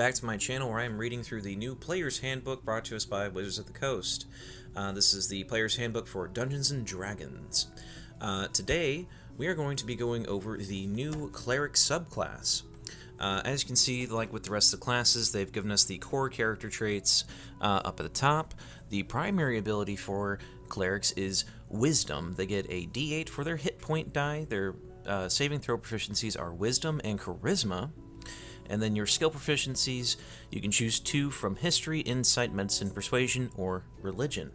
Back to my channel where I am reading through the new Player's Handbook brought to us by Wizards of the Coast. This is the Player's Handbook for Dungeons & Dragons. Today, we are going to be going over the new Cleric subclass. As you can see, like with the rest of the classes, they've given us the core character traits up at the top. The primary ability for Clerics is Wisdom. They get a D8 for their hit point die. Their saving throw proficiencies are Wisdom and Charisma. And then your skill proficiencies, you can choose 2 from History, Insight, Medicine, Persuasion, or Religion.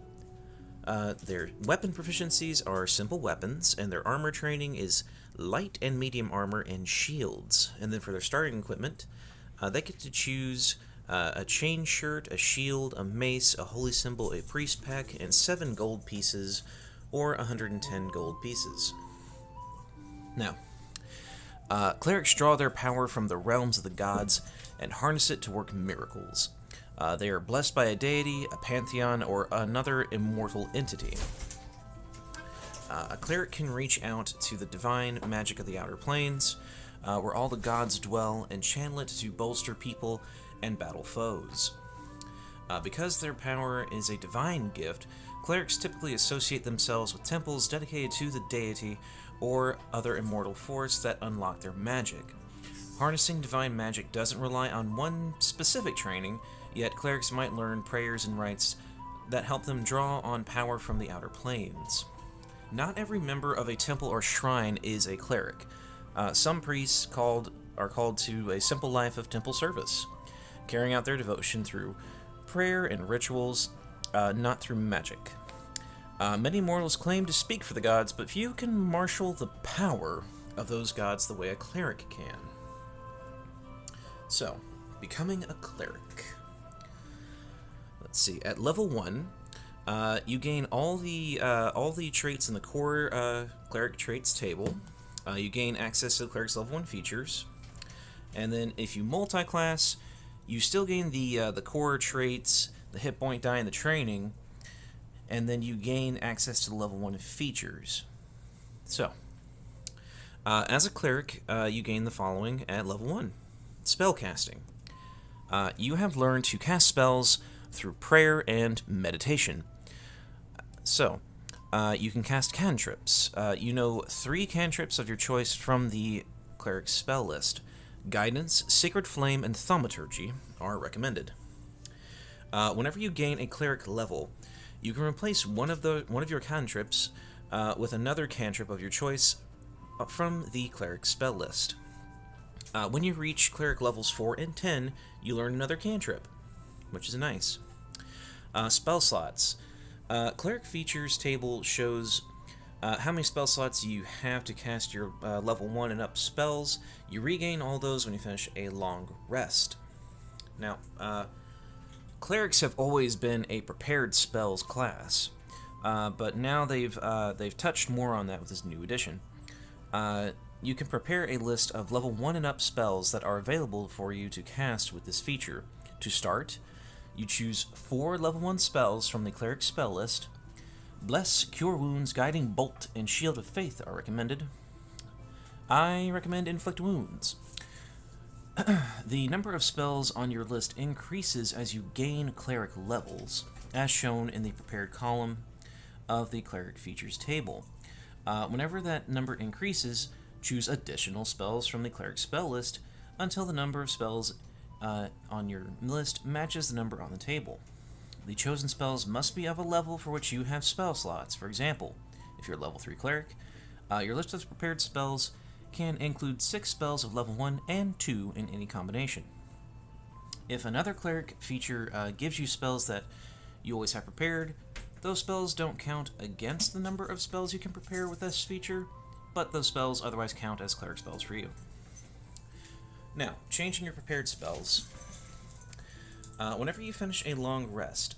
Their weapon proficiencies are simple weapons, and their armor training is light and medium armor and shields. And then for their starting equipment, they get to choose a chain shirt, a shield, a mace, a holy symbol, a priest pack, and 7 gold pieces, or 110 gold pieces. Now, clerics draw their power from the realms of the gods and harness it to work miracles. They are blessed by a deity, a pantheon, or another immortal entity. A cleric can reach out to the divine magic of the outer planes, where all the gods dwell, and channel it to bolster people and battle foes. Because their power is a divine gift, clerics typically associate themselves with temples dedicated to the deity or other immortal force that unlock their magic. Harnessing divine magic doesn't rely on one specific training, yet clerics might learn prayers and rites that help them draw on power from the outer planes. Not every member of a temple or shrine is a cleric. Some priests are called to a simple life of temple service, carrying out their devotion through prayer and rituals, not through magic. Many mortals claim to speak for the gods, but few can marshal the power of those gods the way a cleric can. So, becoming a cleric. Let's see. At level 1, you gain all the traits in the core cleric traits table. You gain access to the cleric's level 1 features, and then if you multi-class, you still gain the core traits, the hit point die, and the training. And then you gain access to the level 1 features. So, as a cleric, you gain the following at level 1. Spellcasting. You have learned to cast spells through prayer and meditation. So, you can cast cantrips. You know 3 cantrips of your choice from the cleric's spell list. Guidance, Sacred Flame, and Thaumaturgy are recommended. Whenever you gain a cleric level, you can replace one of your cantrips with another cantrip of your choice from the cleric spell list. When you reach cleric levels 4 and 10, you learn another cantrip, which is nice. Spell slots. Cleric features table shows how many spell slots you have to cast your level 1 and up spells. You regain all those when you finish a long rest. Now, clerics have always been a prepared spells class, but now they've touched more on that with this new edition. You can prepare a list of level 1 and up spells that are available for you to cast with this feature. To start, you choose 4 level 1 spells from the cleric spell list. Bless, Cure Wounds, Guiding Bolt, and Shield of Faith are recommended. I recommend Inflict Wounds. The number of spells on your list increases as you gain cleric levels, as shown in the prepared column of the cleric features table. Whenever that number increases, choose additional spells from the cleric spell list until the number of spells on your list matches the number on the table. The chosen spells must be of a level for which you have spell slots. For example, if you're a level 3 cleric, your list of prepared spells can include 6 spells of level 1 and 2 in any combination. If another cleric feature gives you spells that you always have prepared, those spells don't count against the number of spells you can prepare with this feature, but those spells otherwise count as cleric spells for you. Now, changing your prepared spells. Whenever you finish a long rest,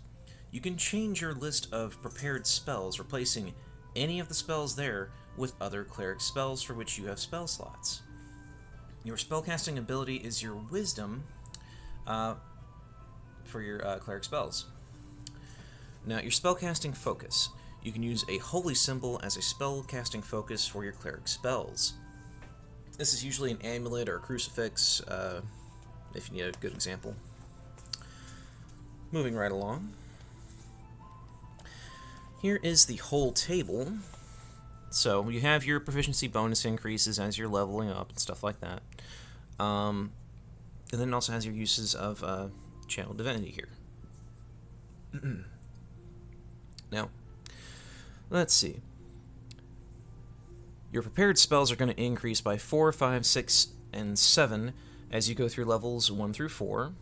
you can change your list of prepared spells, replacing any of the spells there with other cleric spells for which you have spell slots. Your spellcasting ability is your Wisdom for your cleric spells. Now, your spellcasting focus. You can use a holy symbol as a spellcasting focus for your cleric spells. This is usually an amulet or a crucifix, if you need a good example. Moving right along. Here is the whole table. So you have your proficiency bonus increases as you're leveling up and stuff like that. And then it also has your uses of Channel Divinity here. Now, let's see. Your prepared spells are going to increase by 4, 5, 6, and 7 as you go through levels 1 through 4.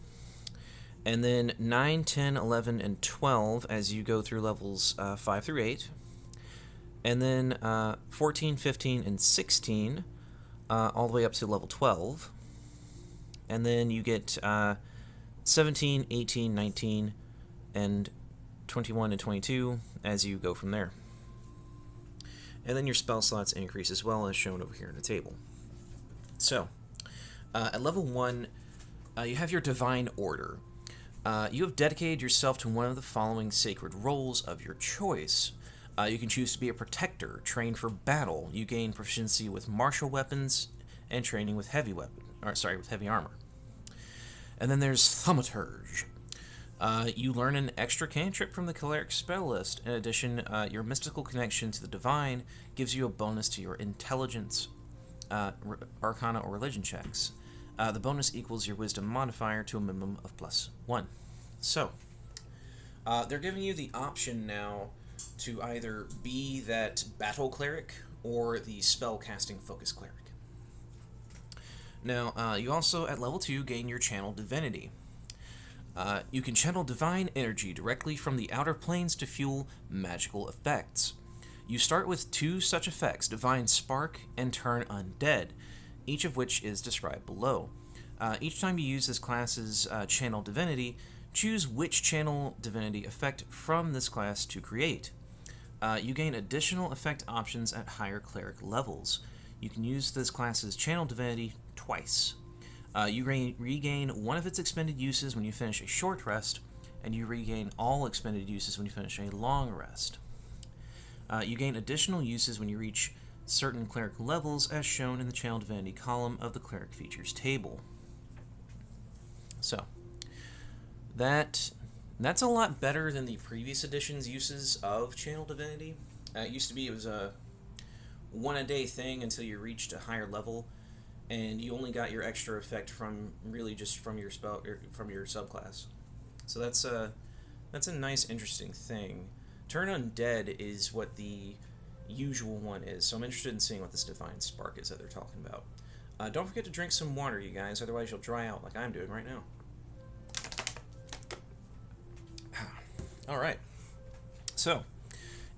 And then 9, 10, 11, and 12 as you go through levels 5 through 8. And then 14, 15, and 16 all the way up to level 12. And then you get 17, 18, 19, and 21 and 22 as you go from there. And then your spell slots increase as well, as shown over here in the table. So, at level 1, you have your Divine Order. You have dedicated yourself to one of the following sacred roles of your choice. You can choose to be a protector, trained for battle. You gain proficiency with martial weapons and training with heavy armor. And then there's Thaumaturge. You learn an extra cantrip from the Cleric spell list. In addition, your mystical connection to the divine gives you a bonus to your intelligence, arcana, or religion checks. The bonus equals your wisdom modifier to a minimum of +1. So, they're giving you the option now to either be that battle cleric or the spell casting focus cleric. Now, you also, at level 2, gain your Channel Divinity. You can channel divine energy directly from the outer planes to fuel magical effects. You start with 2 such effects, Divine Spark and Turn Undead, each of which is described below. Each time you use this class's Channel Divinity, choose which Channel Divinity effect from this class to create. You gain additional effect options at higher cleric levels. You can use this class's Channel Divinity twice. You regain one of its expended uses when you finish a short rest, and you regain all expended uses when you finish a long rest. You gain additional uses when you reach certain cleric levels, as shown in the Channel Divinity column of the Cleric Features table. So, that's a lot better than the previous edition's uses of Channel Divinity. It used to be it was a one-a-day thing until you reached a higher level, and you only got your extra effect from your spell or from your subclass. So that's a nice, interesting thing. Turn Undead is what the usual one is, so I'm interested in seeing what this Divine Spark is that they're talking about. Don't forget to drink some water, you guys, otherwise you'll dry out like I'm doing right now. Alright, so,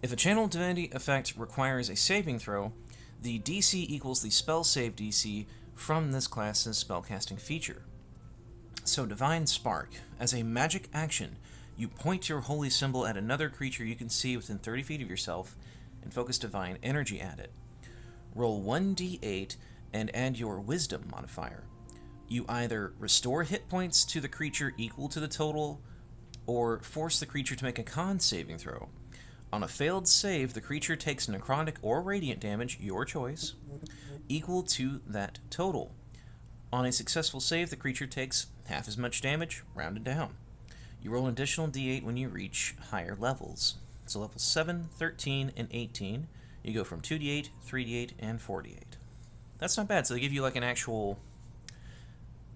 if a Channel Divinity effect requires a saving throw, the DC equals the spell save DC from this class's spellcasting feature. So Divine Spark. As a magic action, you point your holy symbol at another creature you can see within 30 feet of yourself and focus divine energy at it. Roll 1d8 and add your wisdom modifier. You either restore hit points to the creature equal to the total, or force the creature to make a con saving throw. On a failed save, the creature takes necrotic or radiant damage, your choice, equal to that total. On a successful save, the creature takes half as much damage, rounded down. You roll an additional d8 when you reach higher levels. So levels 7, 13, and 18, you go from 2d8, 3d8, and 4d8. That's not bad, so they give you like an actual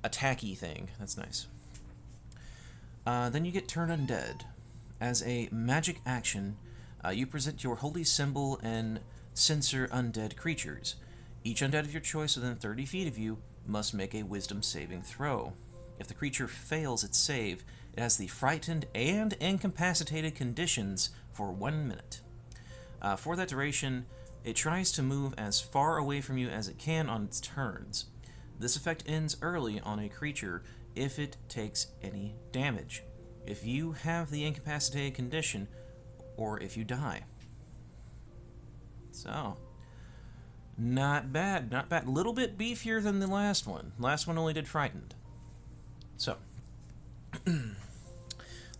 attacky thing. That's nice. Then you get Turn Undead. As a magic action, you present your holy symbol and censor undead creatures. Each undead of your choice within 30 feet of you must make a wisdom saving throw. If the creature fails its save, it has the frightened and incapacitated conditions for 1 minute. For that duration, it tries to move as far away from you as it can on its turns. This effect ends early on a creature if it takes any damage, if you have the incapacitated condition, or if you die. So, not bad, not bad. A little bit beefier than the last one. Last one only did frightened. So,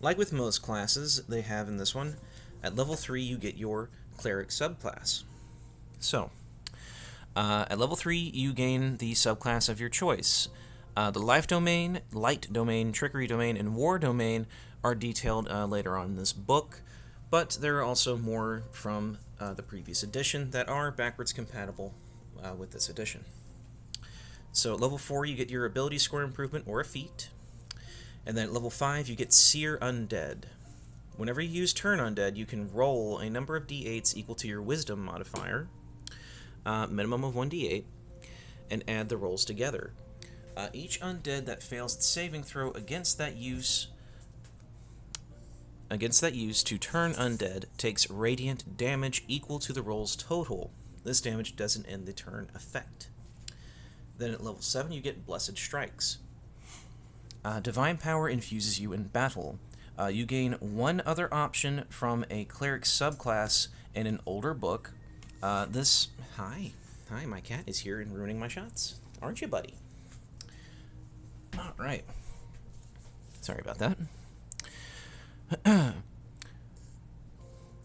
like with most classes, they have in this one, at level 3 you get your Cleric subclass. So, at level 3 you gain the subclass of your choice. The life domain, light domain, trickery domain, and war domain are detailed later on in this book, but there are also more from the previous edition that are backwards compatible with this edition. So at level 4 you get your ability score improvement or a feat, and then at level 5 you get Seer Undead. Whenever you use Turn Undead, you can roll a number of d8s equal to your Wisdom modifier, minimum of 1d8, and add the rolls together. Each undead that fails its saving throw against that use to turn undead takes radiant damage equal to the roll's total. This damage doesn't end the turn effect. Then at level 7 you get Blessed Strikes. Divine Power infuses you in battle. You gain one other option from a Cleric subclass in an older book. Hi, my cat is here and ruining my shots. Aren't you, buddy? Alright. Sorry about that.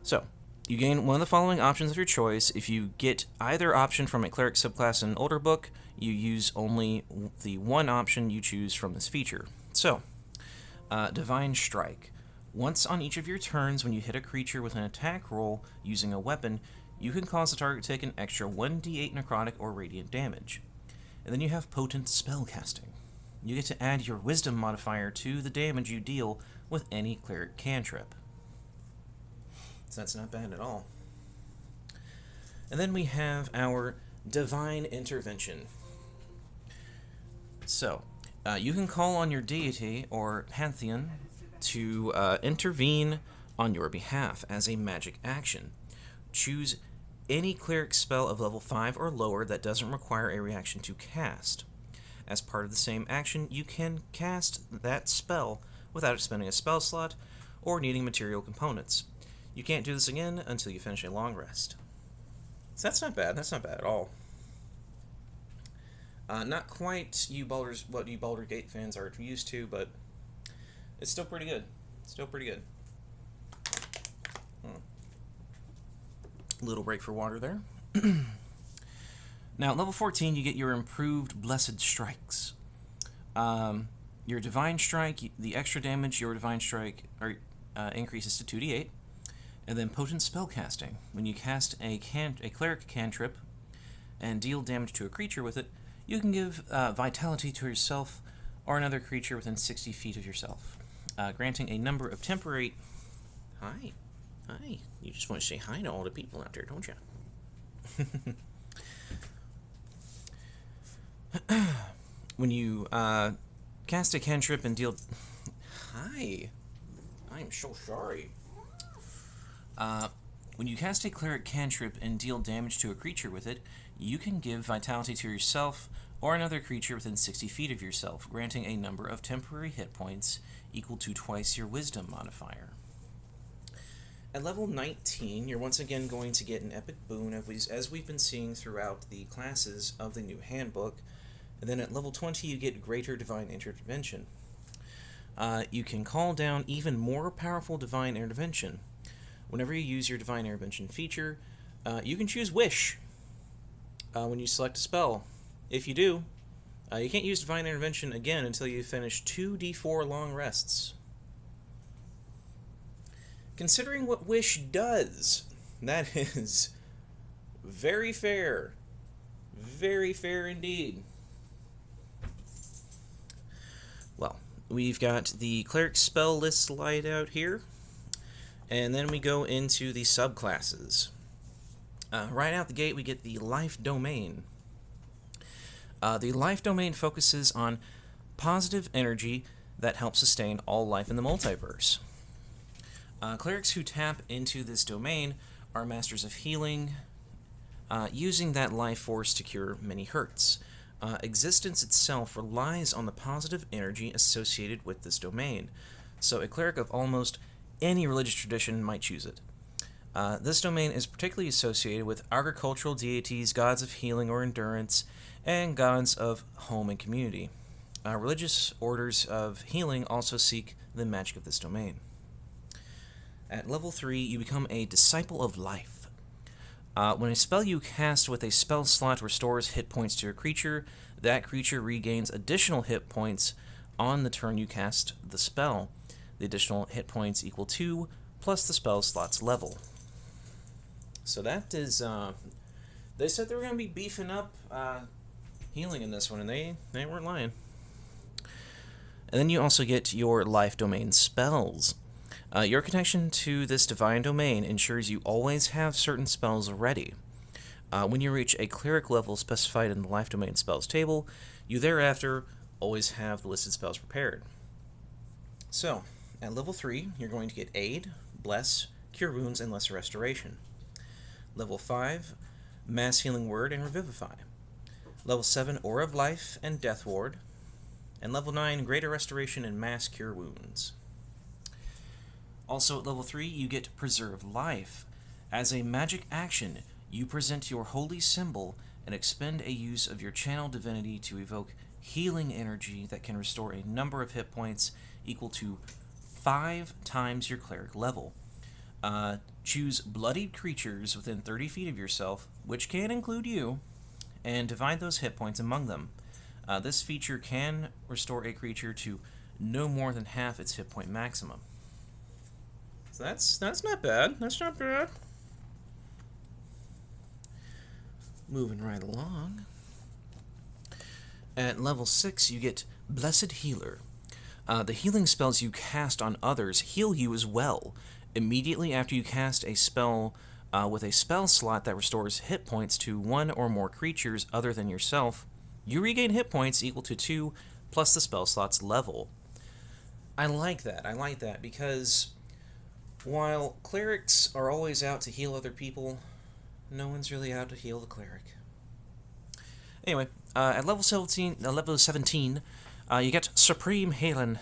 So, you gain one of the following options of your choice. If you get either option from a Cleric subclass in an older book, you use only the one option you choose from this feature. So, Divine Strike. Once on each of your turns, when you hit a creature with an attack roll using a weapon, you can cause the target to take an extra 1d8 necrotic or radiant damage. And then you have Potent Spellcasting. You get to add your Wisdom modifier to the damage you deal with any Cleric cantrip. So that's not bad at all. And then we have our Divine Intervention. So, you can call on your deity or pantheon to intervene on your behalf as a magic action. Choose any Cleric spell of level 5 or lower that doesn't require a reaction to cast. As part of the same action, you can cast that spell without expending a spell slot or needing material components. You can't do this again until you finish a long rest. So that's not bad. That's not bad at all. Not quite what you Baldur's Gate fans are used to, but it's still pretty good. Still pretty good. Little break for water there. Now, at level 14, you get your improved Blessed Strikes. Your Divine Strike, the extra damage your Divine Strike increases to 2d8. And then Potent Spellcasting. When you cast a Cleric cantrip and deal damage to a creature with it, you can give Vitality to yourself or another creature within 60 feet of yourself, granting a number of temporary... Hi. Hi. You just want to say hi to all the people out there, don't you? When you cast a cantrip and deal... Hi. I'm so sorry. When you cast a Cleric cantrip and deal damage to a creature with it, you can give Vitality to yourself or another creature within 60 feet of yourself, granting a number of temporary hit points equal to twice your Wisdom modifier. At level 19, you're once again going to get an epic boon, as we've been seeing throughout the classes of the new handbook. And then at level 20, you get Greater Divine Intervention. You can call down even more powerful Divine Intervention. Whenever you use your Divine Intervention feature, you can choose Wish when you select a spell. If you do, you can't use Divine Intervention again until you finish 2d4 long rests. Considering what Wish does, that is very fair. Very fair indeed. Well, we've got the Cleric spell list laid out here. And then we go into the subclasses. Right out the gate, we get the Life Domain. The Life Domain focuses on positive energy that helps sustain all life in the multiverse. Clerics who tap into this domain are masters of healing, using that life force to cure many hurts. Existence itself relies on the positive energy associated with this domain, so a cleric of almost any religious tradition might choose it. This domain is particularly associated with agricultural deities, gods of healing or endurance, and gods of home and community. Religious orders of healing also seek the magic of this domain. At level 3, you become a Disciple of Life. When a spell you cast with a spell slot restores hit points to a creature, that creature regains additional hit points on the turn you cast the spell. The additional hit points equal 2 plus the spell slot's level. So that is, they said they were going to be beefing up healing in this one, and they weren't lying. And then you also get your life domain spells. Your connection to this divine domain ensures you always have certain spells ready. When you reach a cleric level specified in the life domain spells table, you thereafter always have the listed spells prepared. So, at level 3, you're going to get Aid, Bless, Cure Wounds, and Lesser Restoration. Level 5, Mass Healing Word and Revivify. Level 7, Aura of Life and Death Ward. And level 9, Greater Restoration and Mass Cure Wounds. Also at level 3, you get Preserve Life. As a magic action, you present your holy symbol and expend a use of your channel divinity to evoke healing energy that can restore a number of hit points equal to 5 times your cleric level. Choose bloodied creatures within 30 feet of yourself, which can include you, and divide those hit points among them. This feature can restore a creature to no more than half its hit point maximum. So that's not bad. That's not bad. Moving right along. At level 6, you get Blessed Healer. The healing spells you cast on others heal you as well. Immediately after you cast a spell with a spell slot that restores hit points to one or more creatures other than yourself, you regain hit points equal to 2 plus the spell slot's level. I like that because while clerics are always out to heal other people, no one's really out to heal the cleric. Anyway, at level 17, you get Supreme Healing.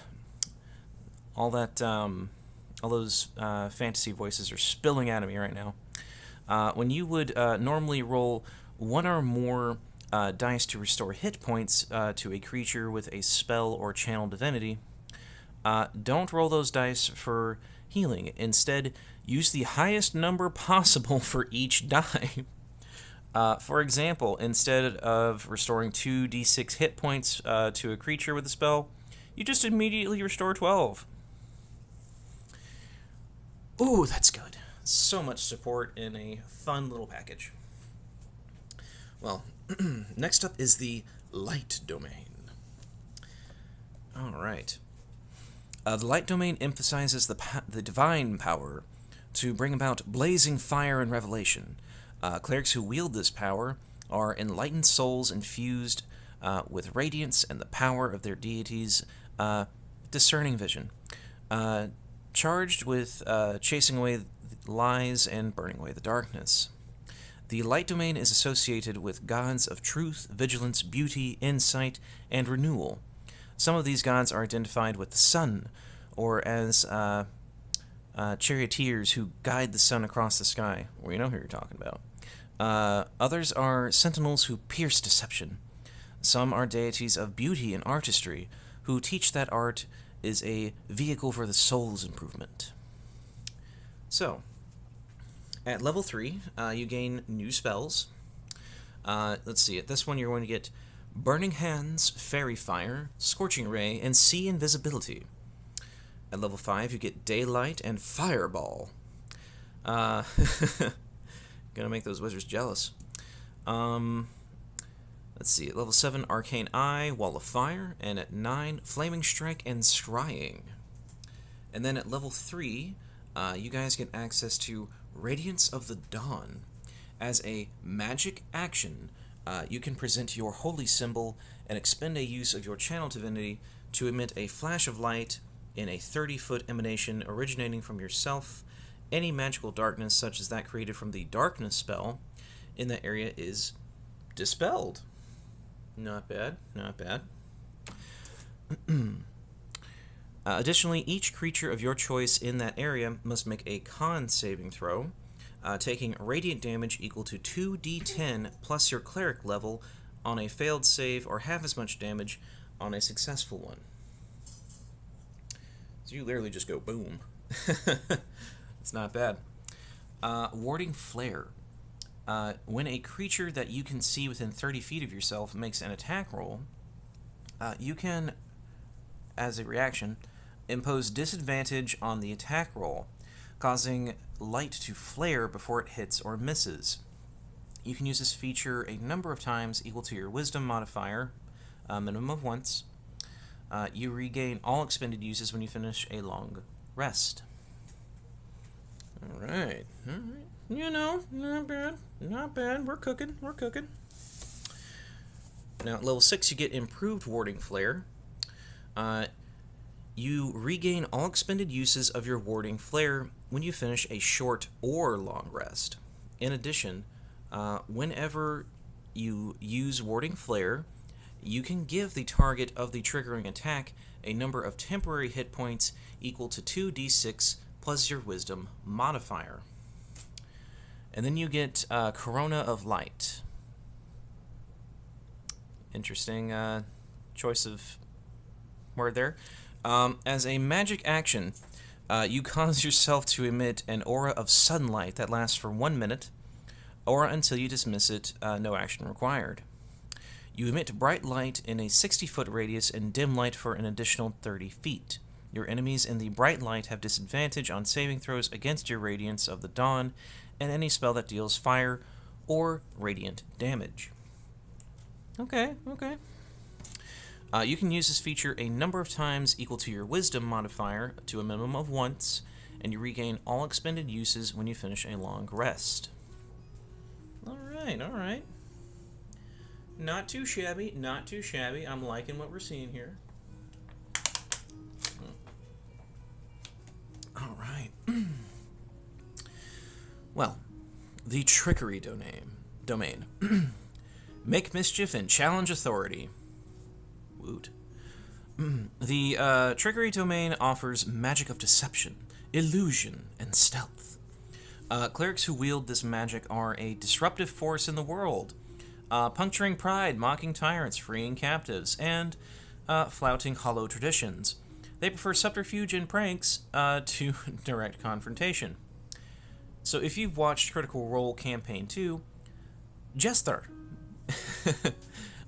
All those fantasy voices are spilling out of me right now. When you would normally roll one or more dice to restore hit points to a creature with a spell or channel divinity, don't roll those dice for healing. Instead, use the highest number possible for each die. For example, instead of restoring 2d6 hit points to a creature with a spell, you just immediately restore 12. Ooh, that's good. So much support in a fun little package. Well, next up is the Light Domain. Alright. The Light Domain emphasizes the divine power to bring about blazing fire and revelation. Clerics who wield this power are enlightened souls infused with radiance and the power of their deities' discerning vision, charged with chasing away lies and burning away the darkness. The Light Domain is associated with gods of truth, vigilance, beauty, insight, and renewal. Some of these gods are identified with the sun, or as charioteers who guide the sun across the sky. Well, you know who you're talking about. Others are sentinels who pierce deception. Some are deities of beauty and artistry, who teach that art is a vehicle for the soul's improvement. So, at level 3, you gain new spells. Let's see, at this one you're going to get Burning Hands, Fairy Fire, Scorching Ray, and Sea Invisibility. At level 5, you get Daylight and Fireball. Gonna make those wizards jealous. Let's see, at level 7, Arcane Eye, Wall of Fire, and at 9, Flaming Strike and Scrying. And then at level 3, you guys get access to Radiance of the Dawn. As a magic action, you can present your holy symbol and expend a use of your channel divinity to emit a flash of light in a 30-foot emanation originating from yourself. Any magical darkness, such as that created from the darkness spell, in that area is dispelled. Not bad, not bad. Additionally, each creature of your choice in that area must make a con saving throw, taking radiant damage equal to 2d10 plus your cleric level on a failed save, or half as much damage on a successful one. So you literally just go boom. It's not bad. Warding Flare. when a creature that you can see within 30 feet of yourself makes an attack roll, you can, as a reaction, impose disadvantage on the attack roll, causing light to flare before it hits or misses. You can use this feature a number of times equal to your wisdom modifier, a minimum of once. You regain all expended uses when you finish a long rest. Alright, alright. You know, not bad, not bad. We're cooking, we're cooking. Now, at level 6, you get improved warding flare. You regain all expended uses of your warding flare when you finish a short or long rest. In addition, whenever you use warding flare, you can give the target of the triggering attack a number of temporary hit points equal to 2d6 plus your wisdom modifier. And then you get Corona of Light. Interesting choice of word there. As a magic action, you cause yourself to emit an aura of sunlight that lasts for 1 minute, or until you dismiss it, no action required. You emit bright light in a 60-foot radius and dim light for an additional 30 feet. Your enemies in the bright light have disadvantage on saving throws against your Radiance of the Dawn and any spell that deals fire or radiant damage. Okay, okay. You can use this feature a number of times equal to your wisdom modifier to a minimum of once, and you regain all expended uses when you finish a long rest. Alright, alright. Not too shabby, not too shabby. I'm liking what we're seeing here. Alright. Well, the Trickery domain. Make mischief and challenge authority. Woot. The Trickery domain offers magic of deception, illusion, and stealth. Clerics who wield this magic are a disruptive force in the world, puncturing pride, mocking tyrants, freeing captives, and flouting hollow traditions. They prefer subterfuge and pranks to direct confrontation. So if you've watched Critical Role Campaign 2, Jester.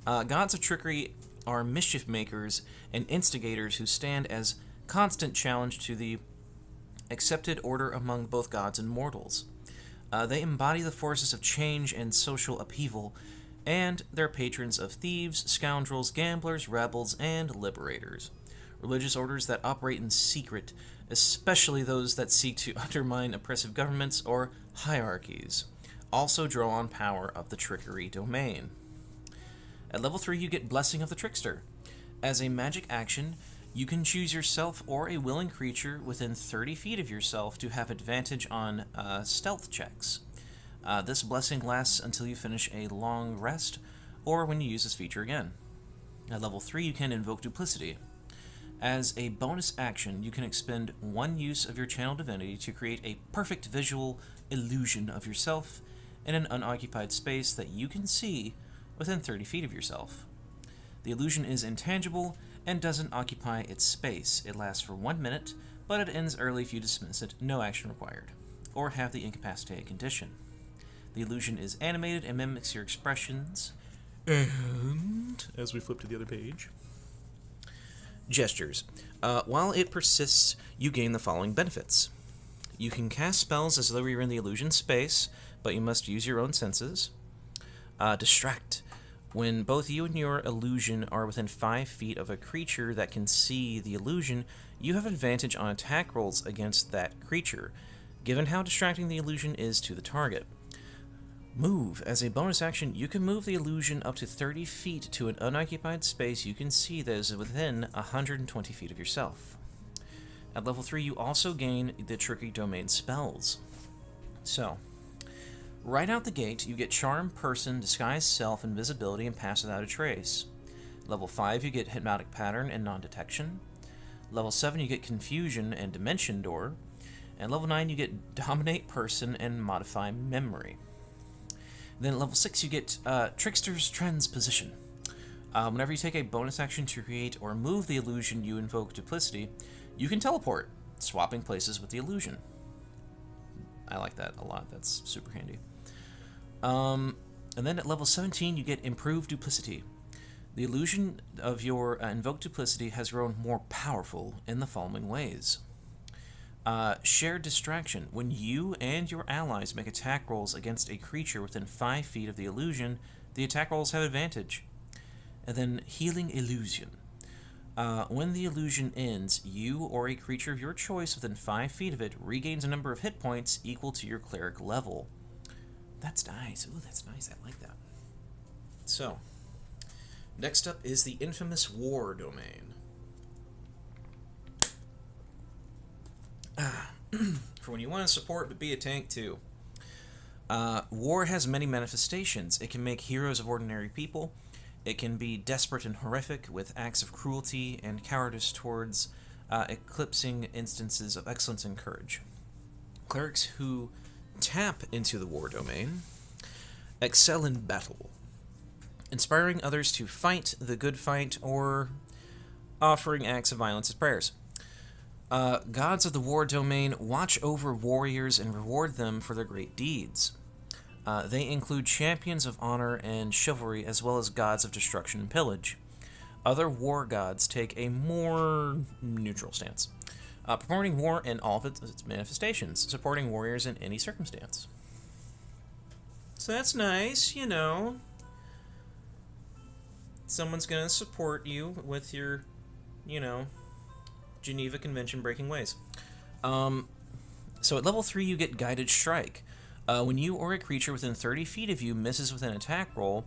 Gods of Trickery are mischief makers and instigators who stand as constant challenge to the accepted order among both gods and mortals. They embody the forces of change and social upheaval, and they're patrons of thieves, scoundrels, gamblers, rebels, and liberators. Religious orders that operate in secret, especially those that seek to undermine oppressive governments or hierarchies, also draw on power of the Trickery domain. At level 3, you get Blessing of the Trickster. As a magic action, you can choose yourself or a willing creature within 30 feet of yourself to have advantage on stealth checks. This blessing lasts until you finish a long rest, or when you use this feature again. At level 3, you can invoke Duplicity. As a bonus action, you can expend 1 use of your Channel Divinity to create a perfect visual illusion of yourself in an unoccupied space that you can see within 30 feet of yourself. The illusion is intangible and doesn't occupy its space. It lasts for 1 minute, but it ends early if you dismiss it, no action required, or have the incapacitated condition. The illusion is animated and mimics your expressions. And as we flip to the other page, gestures. While it persists, you gain the following benefits. You can cast spells as though you're in the illusion space, but you must use your own senses. Distract. When both you and your illusion are within 5 feet of a creature that can see the illusion, you have advantage on attack rolls against that creature, given how distracting the illusion is to the target. Move. As a bonus action, you can move the illusion up to 30 feet to an unoccupied space you can see that is within 120 feet of yourself. At level 3, you also gain the Trickery domain spells. So, right out the gate, you get Charm, Person, Disguise Self, Invisibility, and Pass Without a Trace. Level 5, you get Hypnotic Pattern and Non-Detection. Level 7, you get Confusion and Dimension Door. And level 9, you get Dominate Person and Modify Memory. Then at level 6, you get Trickster's Transposition. Whenever you take a bonus action to create or move the illusion you invoke Duplicity, you can teleport, swapping places with the illusion. I like that a lot. That's super handy. And then at level 17, you get Improved Duplicity. The illusion of your invoked duplicity has grown more powerful in the following ways. Shared Distraction. When you and your allies make attack rolls against a creature within 5 feet of the illusion, the attack rolls have advantage. And then Healing Illusion. When the illusion ends, you or a creature of your choice within 5 feet of it regains a number of hit points equal to your cleric level. That's nice. Ooh, that's nice. I like that. So, next up is the infamous War domain. For when you want to support but be a tank too. War has many manifestations. It can make heroes of ordinary people. It can be desperate and horrific, with acts of cruelty and cowardice towards eclipsing instances of excellence and courage. Clerics who tap into the War domain excel in battle, inspiring others to fight the good fight or offering acts of violence as prayers. Gods of the War domain watch over warriors and reward them for their great deeds. They include champions of honor and chivalry, as well as gods of destruction and pillage. Other war gods take a more neutral stance, promoting war in all of its manifestations, supporting warriors in any circumstance. So that's nice, you know. Someone's going to support you with your, you know, Geneva Convention breaking ways. So at level 3 you get Guided Strike. When you or a creature within 30 feet of you misses with an attack roll,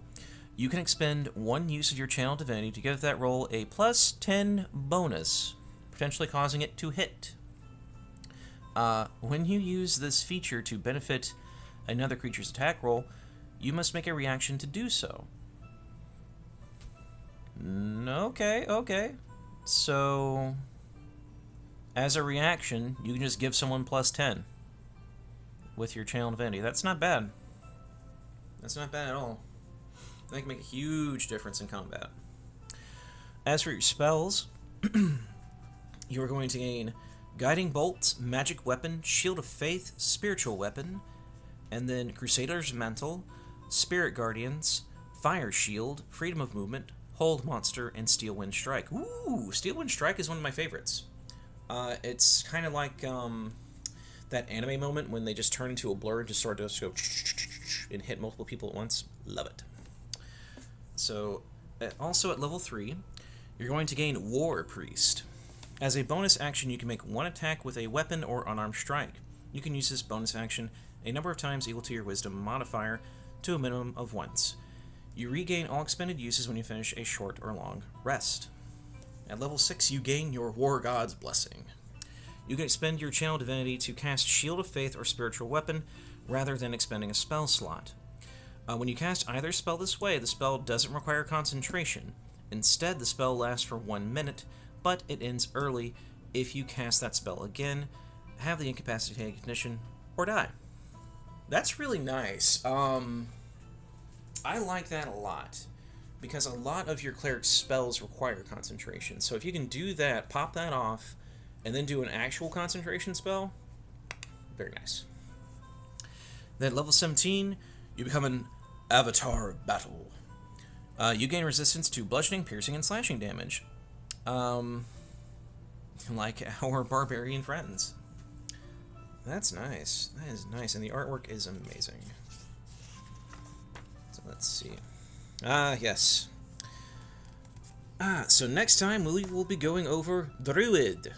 you can expend 1 use of your Channel Divinity to give that roll a plus 10 bonus, potentially causing it to hit. When you use this feature to benefit another creature's attack roll, you must make a reaction to do so. Okay. So, as a reaction, you can just give someone plus 10 with your Channel Divinity. That's not bad. That's not bad at all. That can make a huge difference in combat. As for your spells, you are going to gain Guiding Bolt, Magic Weapon, Shield of Faith, Spiritual Weapon, and then Crusader's Mantle, Spirit Guardians, Fire Shield, Freedom of Movement, Hold Monster, and Steel Wind Strike. Ooh, Steel Wind Strike is one of my favorites. It's kind of like that anime moment when they just turn into a blur and just sort of just go and hit multiple people at once. Love it. So, also at level 3, you're going to gain War Priest. As a bonus action, you can make 1 attack with a weapon or unarmed strike. You can use this bonus action a number of times equal to your Wisdom modifier to a minimum of once. You regain all expended uses when you finish a short or long rest. At level 6, you gain your War God's Blessing. You can expend your Channel Divinity to cast Shield of Faith or Spiritual Weapon, rather than expending a spell slot. When you cast either spell this way, the spell doesn't require concentration. Instead, the spell lasts for 1 minute, but it ends early if you cast that spell again, have the incapacitated condition, or die. That's really nice. I like that a lot, because a lot of your cleric spells require concentration. So if you can do that, pop that off, and then do an actual concentration spell, very nice. Then at level 17, you become an Avatar of Battle. You gain resistance to bludgeoning, piercing, and slashing damage. Like our barbarian friends. That's nice. That is nice, and the artwork is amazing. So let's see. Yes. So next time we will be going over Druid.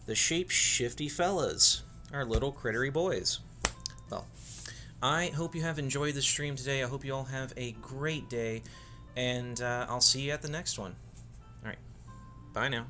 The shape-shifty fellas. Our little crittery boys. Well, I hope you have enjoyed the stream today. I hope you all have a great day, and I'll see you at the next one. Alright, bye now.